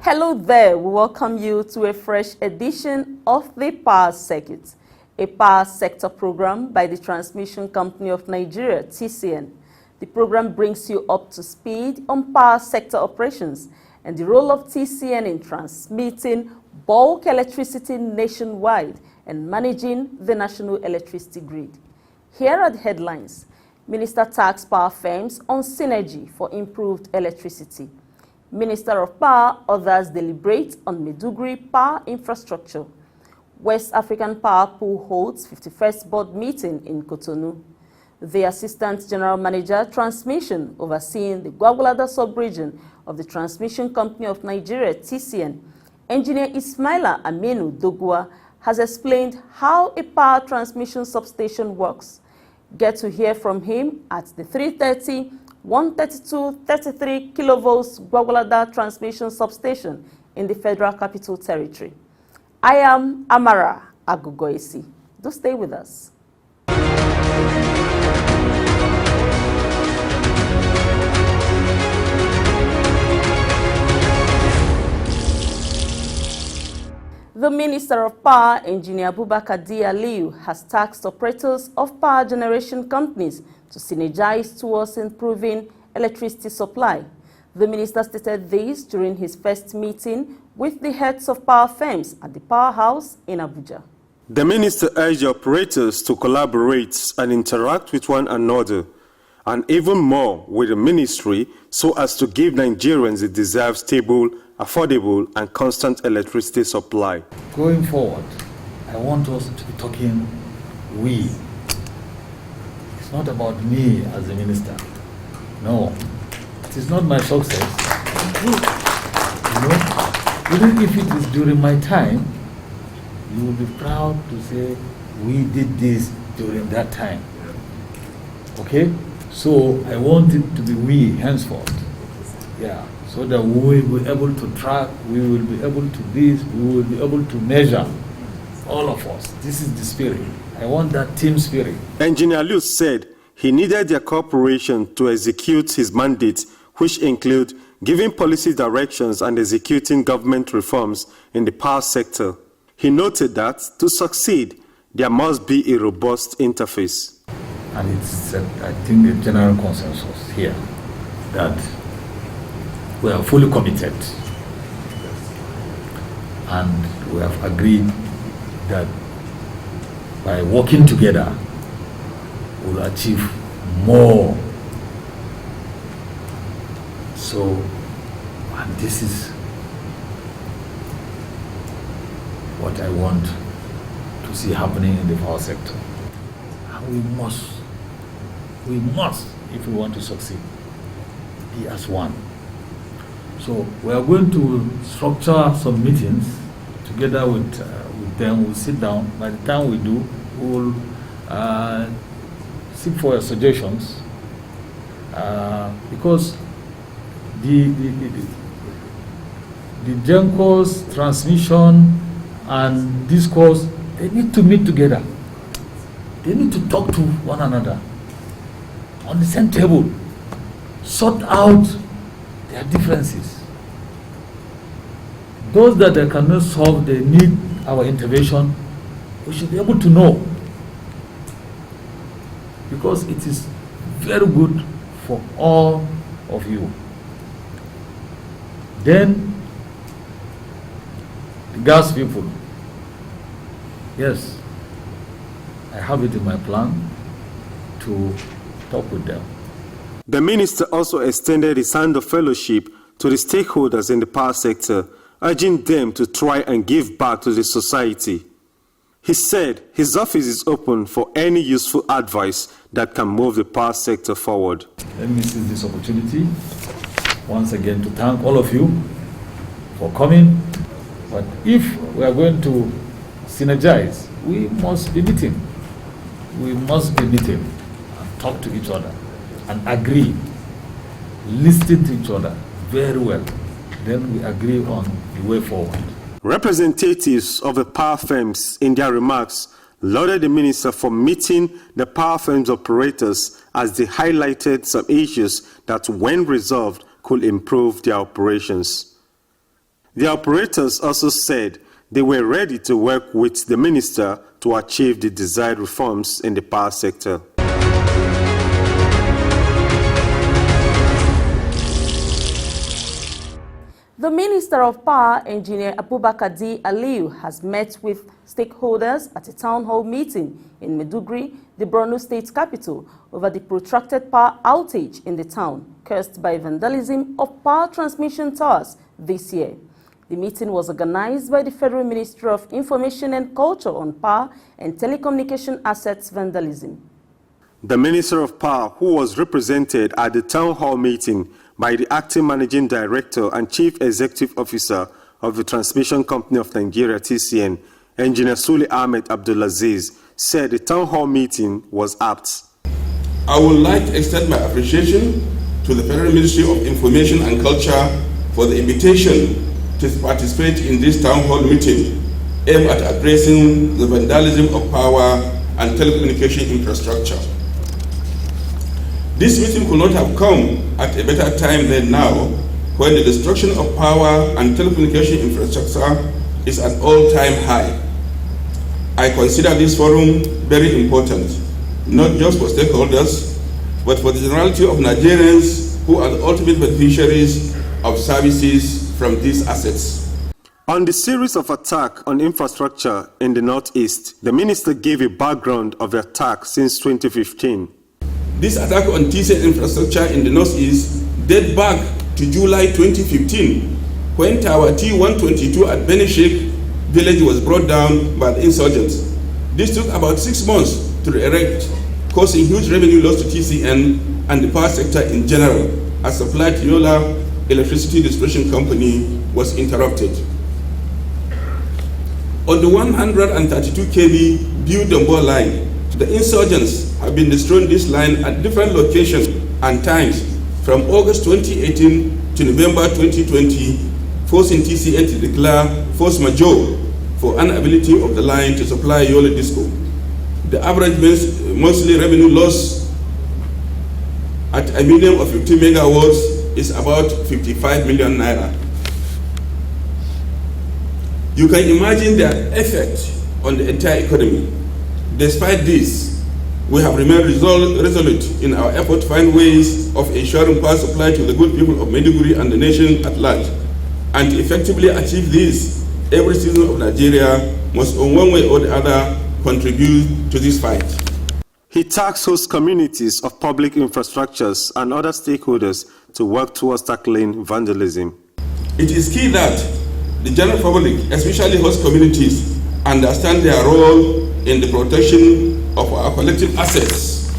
Hello there, we welcome you to a fresh edition of the Power Circuit, a power sector program by the Transmission Company of Nigeria, TCN. The program brings you up to speed on power sector operations and the role of TCN in transmitting bulk electricity nationwide and managing the national electricity grid. Here are the headlines. Minister tax power firms on synergy for improved electricity. Minister of Power, others deliberate on Maiduguri power infrastructure. West African Power Pool holds 51st board meeting in Cotonou. The Assistant General Manager, Transmission, overseeing the Gwagwalada sub-region of the Transmission Company of Nigeria, TCN, Engineer Ismaila Aminu Dogua, has explained how a power transmission substation works. Get to hear from him at the 330 132 33 kilovolts Gwagwalada transmission substation in the Federal Capital Territory. I am Amara Agugoisi. Do stay with us. The Minister of Power, Engineer Abubakar D. Aliyu, has tasked operators of power generation companies to synergize towards improving electricity supply. The minister stated this during his first meeting with the heads of power firms at the Powerhouse in Abuja. The minister urged operators to collaborate and interact with one another, and even more with the ministry, so as to give Nigerians the deserved stable, affordable, and constant electricity supply. Going forward, I want us to be talking we. It's not about me as a minister. No, it is not my success. You know, even if it is during my time, you will be proud to say we did this during that time. Okay? So I want it to be we henceforth. Yeah. So that we will be able to track, we will be able to this, we will be able to measure, all of us. This is the spirit. I want that team spirit. Engineer Liu said he needed their cooperation to execute his mandate, which include giving policy directions and executing government reforms in the power sector. He noted that to succeed, there must be a robust interface. And it's, I think, the general consensus here that we are fully committed, and we have agreed that by working together, we'll achieve more. So, and this is what I want to see happening in the power sector. And we must, if we want to succeed, be as one. So we are going to structure some meetings together with them. We'll sit down. By the time we do, we'll seek for your suggestions, because the GENCOs, transmission, and discourse, they need to meet together. They need to talk to one another on the same table, sort out their differences. Those that they cannot solve, they need our intervention. We should be able to know, because it is very good for all of you. Then the gas people, yes, I have it in my plan to talk with them. The minister also extended his hand of fellowship to the stakeholders in the power sector, urging them to try and give back to the society. He said his office is open for any useful advice that can move the power sector forward. Let me seize this opportunity once again to thank all of you for coming. But if we are going to synergize, we must be meeting. We must be meeting and talk to each other and agree, listen to each other very well. Then we agree on the way forward. Representatives of the power firms, in their remarks, lauded the minister for meeting the power firms operators, as they highlighted some issues that, when resolved, could improve their operations. The operators also said they were ready to work with the minister to achieve the desired reforms in the power sector. The Minister of Power, Engineer Abubakar D. Aliyu, has met with stakeholders at a town hall meeting in Maiduguri, the Borno state capital, over the protracted power outage in the town, caused by vandalism of power transmission towers this year. The meeting was organized by the Federal Ministry of Information and Culture on Power and Telecommunication Assets Vandalism. The Minister of Power, who was represented at the town hall meeting by the Acting Managing Director and Chief Executive Officer of the Transmission Company of Nigeria, TCN, Engineer Sule Ahmed Abdulaziz, said the town hall meeting was apt. I would like to extend my appreciation to the Federal Ministry of Information and Culture for the invitation to participate in this town hall meeting aimed at addressing the vandalism of power and telecommunication infrastructure. This meeting could not have come at a better time than now, when the destruction of power and telecommunication infrastructure is at all-time high. I consider this forum very important, not just for stakeholders, but for the generality of Nigerians who are the ultimate beneficiaries of services from these assets. On the series of attacks on infrastructure in the Northeast, the minister gave a background of the attack since 2015. This attack on TCN infrastructure in the Northeast dates back to July 2015, when Tower T122 at Benishek village was brought down by the insurgents. This took about 6 months to erect, causing huge revenue loss to TCN and the power sector in general, as supply to Yola Electricity Distribution Company was interrupted. On the 132 kV Bew-Dombo line, the insurgents have been destroying this line at different locations and times from August 2018 to November 2020, forcing TCN to declare force majeure for inability of the line to supply Yola Disco. The average monthly revenue loss at a minimum of 50 megawatts is about 55 million naira. You can imagine the effect on the entire economy. Despite this, we have remained resolute in our effort to find ways of ensuring power supply to the good people of Maiduguri and the nation at large. And to effectively achieve this, every citizen of Nigeria must, in one way or the other, contribute to this fight. He tasked host communities of public infrastructures and other stakeholders to work towards tackling vandalism. It is key that the general public, especially host communities, understand their role in the protection of our collective assets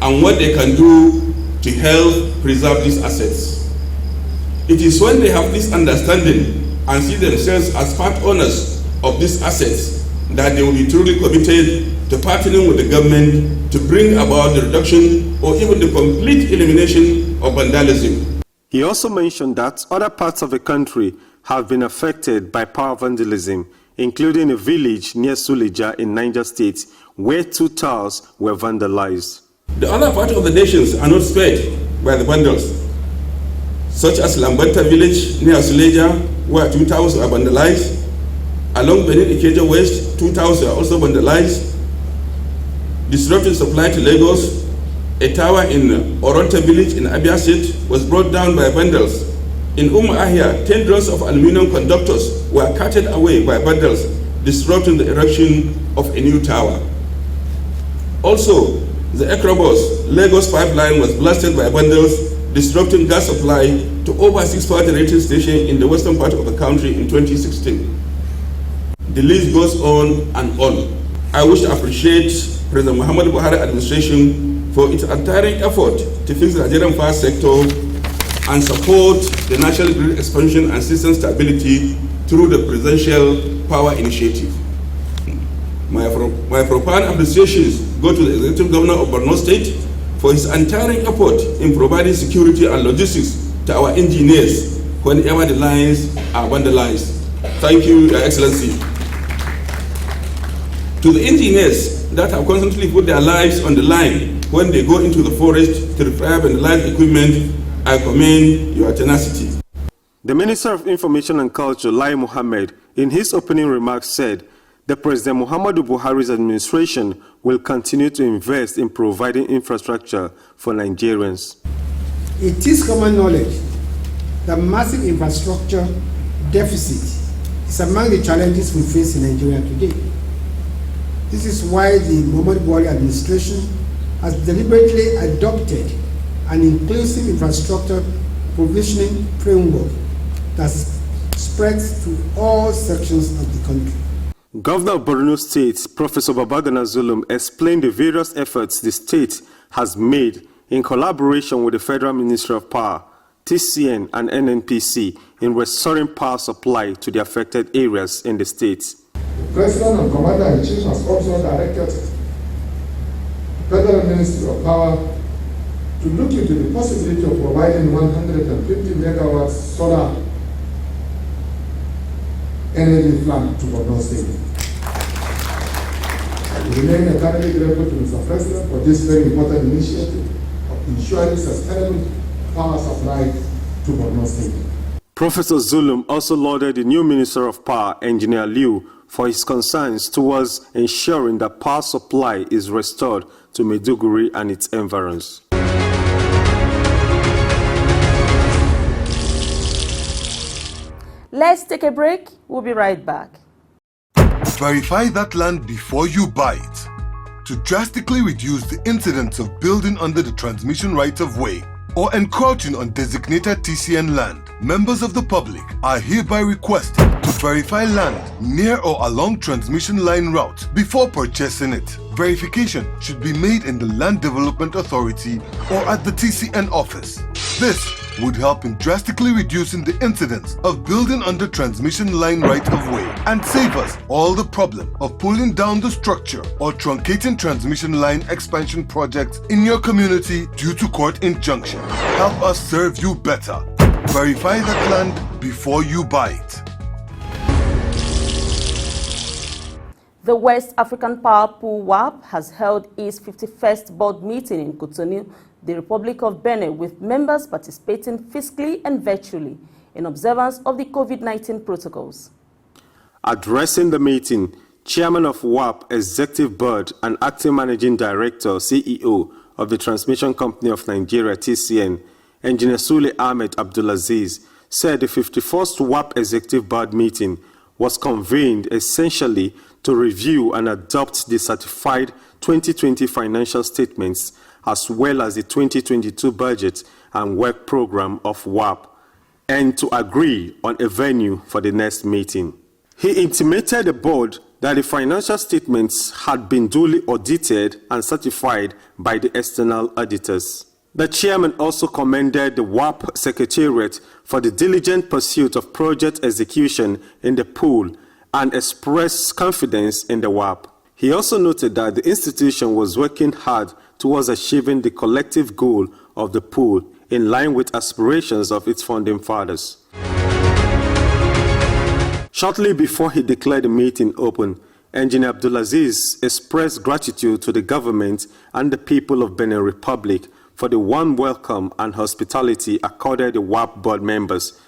and what they can do to help preserve these assets. It is when they have this understanding and see themselves as part owners of these assets that they will be truly committed to partnering with the government to bring about the reduction or even the complete elimination of vandalism. He also mentioned that other parts of the country have been affected by power vandalism, including a village near Suleja in Niger State, where 2 towers were vandalized. The other part of the nations are not spared by the vandals, such as Lambanta village near Suleja, where 2 towers were vandalized. Along Benin Ikeja West, 2 towers were also vandalized. Disrupting supply to Lagos, a tower in Oronta village in Abia State was brought down by vandals. In Ahia, 10 drones of aluminum conductors were carted away by vandals, disrupting the erection of a new tower. Also, the Ekrobos Lagos pipeline was blasted by vandals, disrupting gas supply to over 6 power generating stations in the western part of the country in 2016. The list goes on and on. I wish to appreciate President Muhammad Buhari administration for its untiring effort to fix the Nigerian power sector and support the national grid expansion and system stability through the Presidential Power Initiative. My profound appreciations go to the Executive Governor of Borno State for his untiring effort in providing security and logistics to our engineers whenever the lines are vandalized. Thank you, Your Excellency. To the engineers that have constantly put their lives on the line when they go into the forest to repair vandalized equipment, I commend your tenacity. The Minister of Information and Culture, Lai Mohammed, in his opening remarks said the President Muhammadu Buhari's administration will continue to invest in providing infrastructure for Nigerians. It is common knowledge that massive infrastructure deficit is among the challenges we face in Nigeria today. This is why the Muhammadu Buhari administration has deliberately adopted an inclusive infrastructure provisioning framework that spreads to all sections of the country. Governor of Borno State, Professor Babagana Zulum, explained the various efforts the state has made in collaboration with the Federal Ministry of Power, TCN and NNPC in restoring power supply to the affected areas in the state. The President and Commander-in-Chief has also directed the Federal Ministry of Power to look into the possibility of providing 150 megawatts solar energy plant to Borno State. We remain eternally grateful to Mr. President for this very important initiative of ensuring sustainable power supply to Borno State. Professor Zulum also lauded the new Minister of Power, Engineer Liu, for his concerns towards ensuring that power supply is restored to Maiduguri and its environs. Let's take a break. We'll be right back. Verify that land before you buy it. To drastically reduce the incidence of building under the transmission right-of-way or encroaching on designated TCN land, members of the public are hereby requested to verify land near or along transmission line route before purchasing it. Verification should be made in the Land Development Authority or at the TCN office. This would help in drastically reducing the incidence of building under transmission line right-of-way and save us all the problem of pulling down the structure or truncating transmission line expansion projects in your community due to court injunction. Help us serve you better. Verify that land before you buy it. The West African Power Pool WAP has held its 51st board meeting in Cotonou, the Republic of Benin, with members participating physically and virtually in observance of the COVID-19 protocols. Addressing the meeting, Chairman of WAP Executive Board and Acting Managing Director, CEO of the Transmission Company of Nigeria, TCN, Engineer Sule Ahmed Abdulaziz, said the 51st WAP Executive Board meeting was convened essentially to review and adopt the certified 2020 financial statements as well as the 2022 budget and work program of WAP, and to agree on a venue for the next meeting. He intimated the board that the financial statements had been duly audited and certified by the external auditors. The chairman also commended the WAP Secretariat for the diligent pursuit of project execution in the pool and expressed confidence in the WAP. He also noted that the institution was working hard towards achieving the collective goal of the pool in line with aspirations of its founding fathers. Shortly before he declared the meeting open, Engineer Abdulaziz expressed gratitude to the government and the people of Benin Republic for the warm welcome and hospitality accorded the WAP board members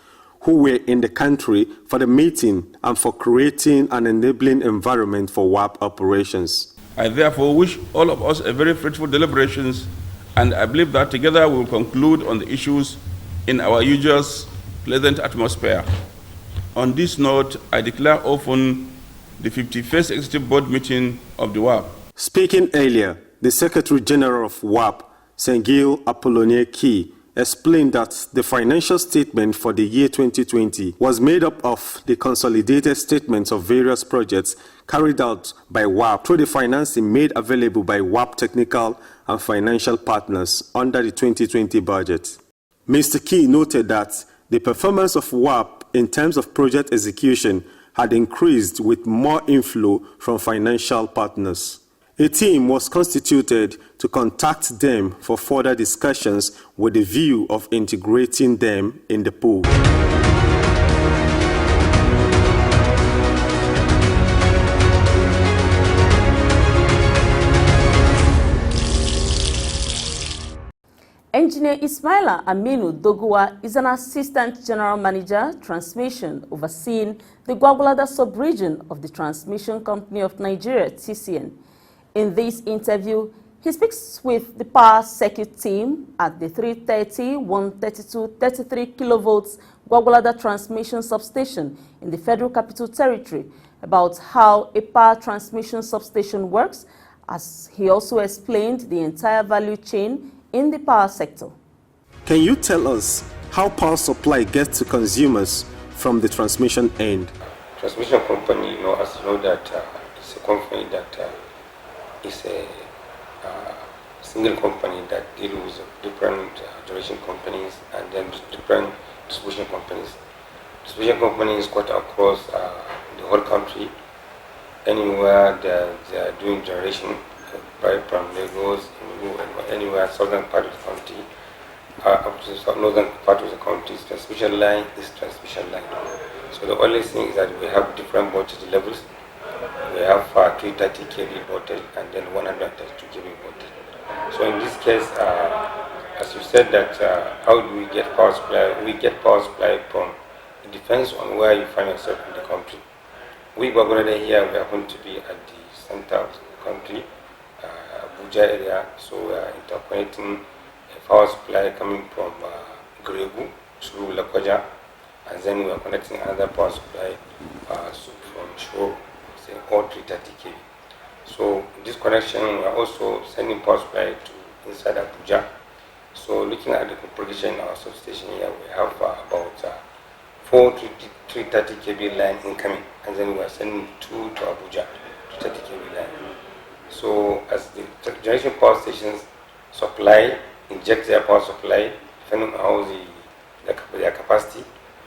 who were in the country for the meeting and for creating an enabling environment for WAP operations. I therefore wish all of us a very fruitful deliberations, and I believe that together we will conclude on the issues in our usual pleasant atmosphere. On this note, I declare open the 51st Executive Board meeting of the WAP. Speaking earlier, the Secretary General of WAP, Sengil Apollonier Key, explained that the financial statement for the year 2020 was made up of the consolidated statements of various projects carried out by WAP through the financing made available by WAP technical and financial partners under the 2020 budget. Mr. Key noted that the performance of WAP in terms of project execution had increased with more inflow from financial partners. A team was constituted to contact them for further discussions with the view of integrating them in the pool. Engineer Ismaila Aminu Doguwa is an Assistant General Manager, Transmission, overseeing the Gwagwalada sub-region of the Transmission Company of Nigeria, TCN. In this interview, he speaks with the power circuit team at the 330, 132, 33 kilovolts Gwagwalada transmission substation in the Federal Capital Territory about how a power transmission substation works, as he also explained the entire value chain in the power sector. Can you tell us how power supply gets to consumers from the transmission end? Transmission company, as you know, that it's a company that is a single company that deals with different generation companies and then different distribution companies. Distribution companies cut across the whole country, anywhere they are doing generation, right from Lagos, anywhere southern part of the country, up to the northern part of the country. Transmission line is transmission line. So the only thing is that we have different voltage levels. We have 330 kV voltage and then 132 kV voltage. So in this case, as you said, that how do we get power supply? We get power supply from, it depends on where you find yourself in the country. We Gwagwalada here, we happen to be at the center of the country, Abuja area, so we are interconnecting a power supply coming from Gregu through Lakwaja, and then we are connecting another power supply from Shore, say all 330 kV. So this connection, we are also sending power supply to inside Abuja. So looking at the configuration in our substation here, we have about 4 330 kV line incoming, and then we are sending 2 to Abuja, 330 kV line. So as the generation power stations supply, inject their power supply, depending on how their capacity.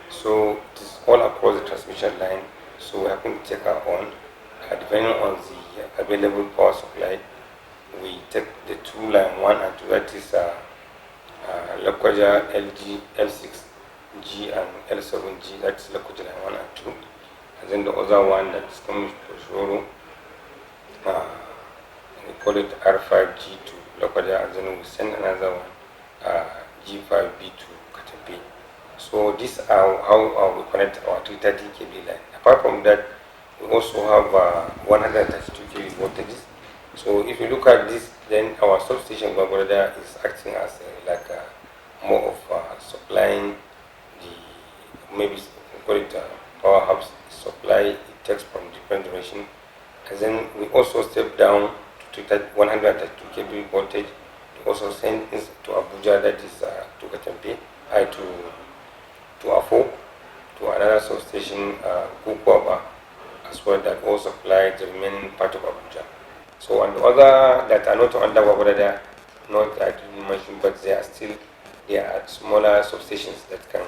So it is all across the transmission line. So we have to take our own, depending on the available power supply. We take the 2 line 1 and 2, that is Lakwaja LG, L6G and L7G, that's Lakwaja line 1 and 2. And then the other one that is coming to Shoro, we call it R5G to Lakwaja, and then we send another one, G5B to Katampi. So this is how we connect our 330 kV line. Apart from that, we also have 132 kV voltages. So if you look at this, then our substation Gwagwalada is acting as more of supplying the, maybe we call it power hubs, supply it takes from different direction. And then we also step down to 132 kV voltage to also send this to Abuja, that is to Katampi, to Afo, to another substation, Kukwaba, as well, that also supply the remaining part of Abuja. So and the other that are not under Gwagwalada, not I didn't mention, but they are smaller substations that can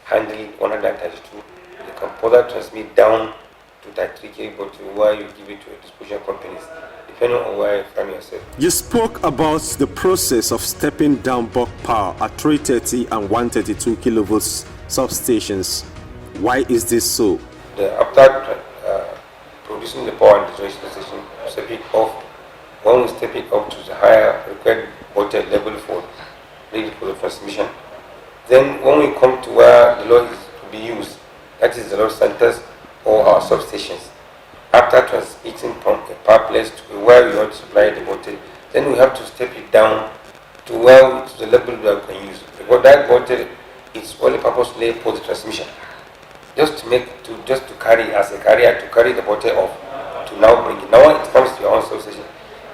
handle 132. They can further transmit down to 33 kV voltage, where you give it to a distribution companies, depending on where you find yourself. You spoke about the process of stepping down bulk power at 330 and 132 kilovolts substations. Why is this so? After producing the power in the generation station, step it off. When we step it up to the higher required voltage level for ready for the transmission, then when we come to where the load is to be used, that is the load centers or our substations, after transmitting from a power place to where we want to supply the voltage, then we have to step it down to where to the level we are going to use, because that voltage is only purposely for the transmission, just to carry as a carrier, to carry the voltage off, to now bring it. Now when it comes to your own substation,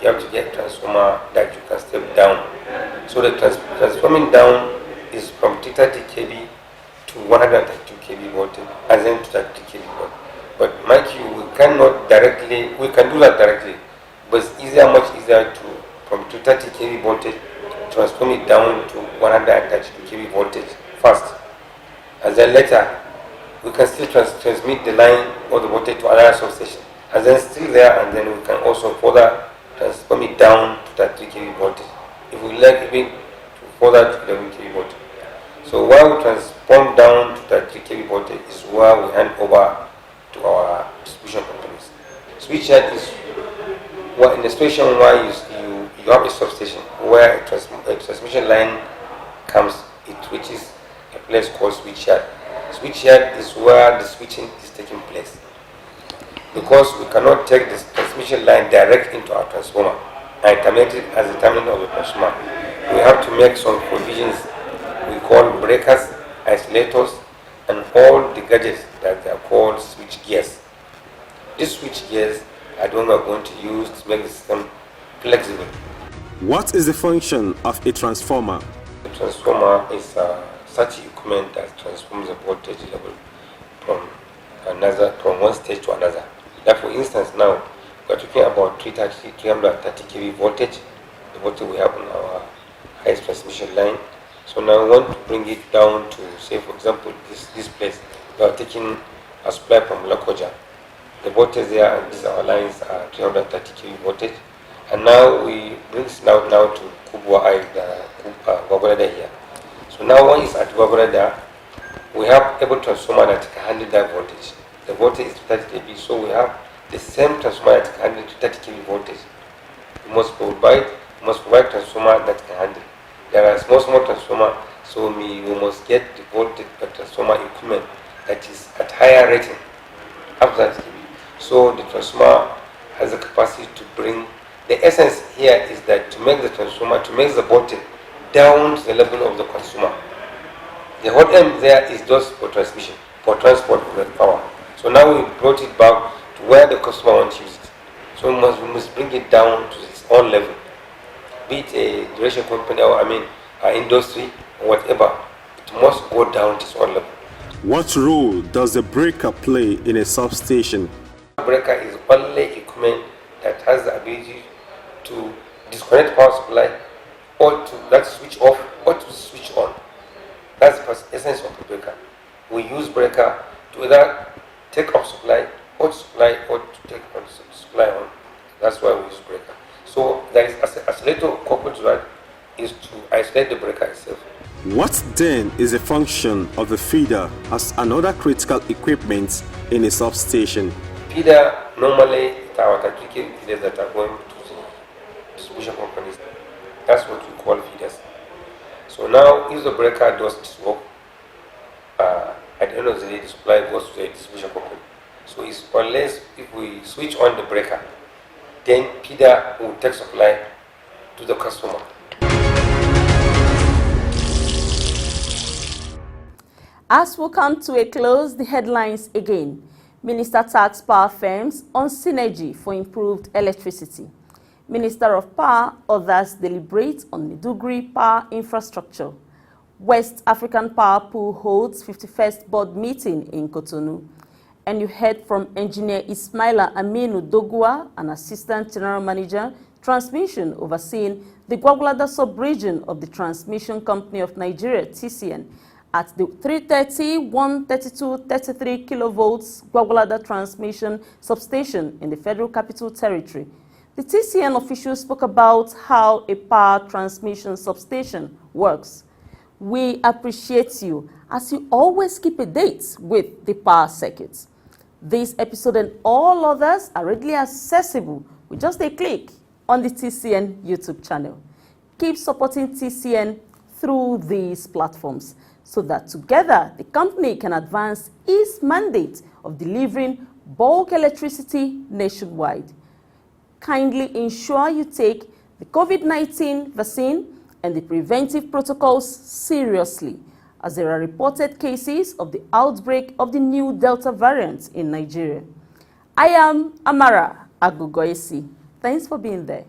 you have to get a transformer that you can step down. So the transforming down is from 330 kV to 132 kV voltage, and then to 30 kV voltage. But mind you, we can do that directly, but it's easier, much easier from 230 kV voltage, transform it down to 132 kV voltage first. And then later, we can still transmit the line or the voltage to another substation. And then still there, and then we can also further transform it down to 33 kV voltage. If we like even to further to 11 kV voltage. So where we transform down to 33 kV voltage is where we hand over to our distribution companies. Switchyard is in a situation where you have a substation where a transmission line comes, it reaches a place called switchyard. Switchyard is where the switching is taking place. Because we cannot take this transmission line direct into our transformer and terminate it as the terminal of the transformer. We have to make some provisions we call breakers, isolators, and all the gadgets that are called switch gears. These switch gears are the ones we are going to use to make the system flexible. What is the function of a transformer? The transformer is such equipment that transforms the voltage level from one stage to another. Like for instance, now we are talking about 330 kV voltage, the voltage we have on our highest transmission line. So now we want to bring it down to, say for example, this place. We are taking a supply from Lokoja. The voltage there and these our lines are 330 kV voltage. And now we bring this now to Kubwa, Gwagwalada here. So now one is at Gwagwalada, we have able transformer that can handle that voltage. The voltage is 30 kV, so we have the same transformer that can handle 30 kV voltage. We must provide transformer that can handle. There are small transformer, so we must get the voltage transformer equipment that is at higher rating, up to 30 kV. So the transformer has the capacity to bring. The essence here is that to make the transformer, to make the voltage down to the level of the consumer. The whole aim there is just for transmission, for transport of the power. So now we brought it back to where the customer wants to use it. So we must bring it down to its own level. Be it a generation company or our industry or whatever, it must go down to its own level. What role does the breaker play in a substation? The breaker is only equipment that has the ability to disconnect power supply or to switch off or to switch on. That's the essence of the breaker. We use breaker to either take off supply or to take on supply on. That's why we use breaker. So there is isolator coupled to that is to isolate the breaker itself. What then is the function of the feeder as another critical equipment in a substation? Feeder normally our Tajiki feeders that are going to the distribution companies. That's what we call feeders. So now if the breaker does its work, at the end of the day the supply goes to the distribution company. So it's unless if we switch on the breaker, then feeder will take supply to the customer. As we come to a close, the headlines again. Minister tax power firms on synergy for improved electricity. Minister of Power, others deliberate on Maiduguri power infrastructure. West African Power Pool holds 51st board meeting in Cotonou. And you heard from Engineer Ismaila Aminu Dogua, an Assistant General Manager, Transmission, overseeing the Gwagwalada sub-region of the Transmission Company of Nigeria, TCN, at the 330, 132, 33 kilovolts Gwagwalada transmission substation in the Federal Capital Territory. The TCN officials spoke about how a power transmission substation works. We appreciate you as you always keep a date with the power circuits. This episode and all others are readily accessible with just a click on the TCN YouTube channel. Keep supporting TCN through these platforms so that together the company can advance its mandate of delivering bulk electricity nationwide. Kindly ensure you take the COVID-19 vaccine and the preventive protocols seriously, as there are reported cases of the outbreak of the new Delta variant in Nigeria. I am Amara Agugoesi. Thanks for being there.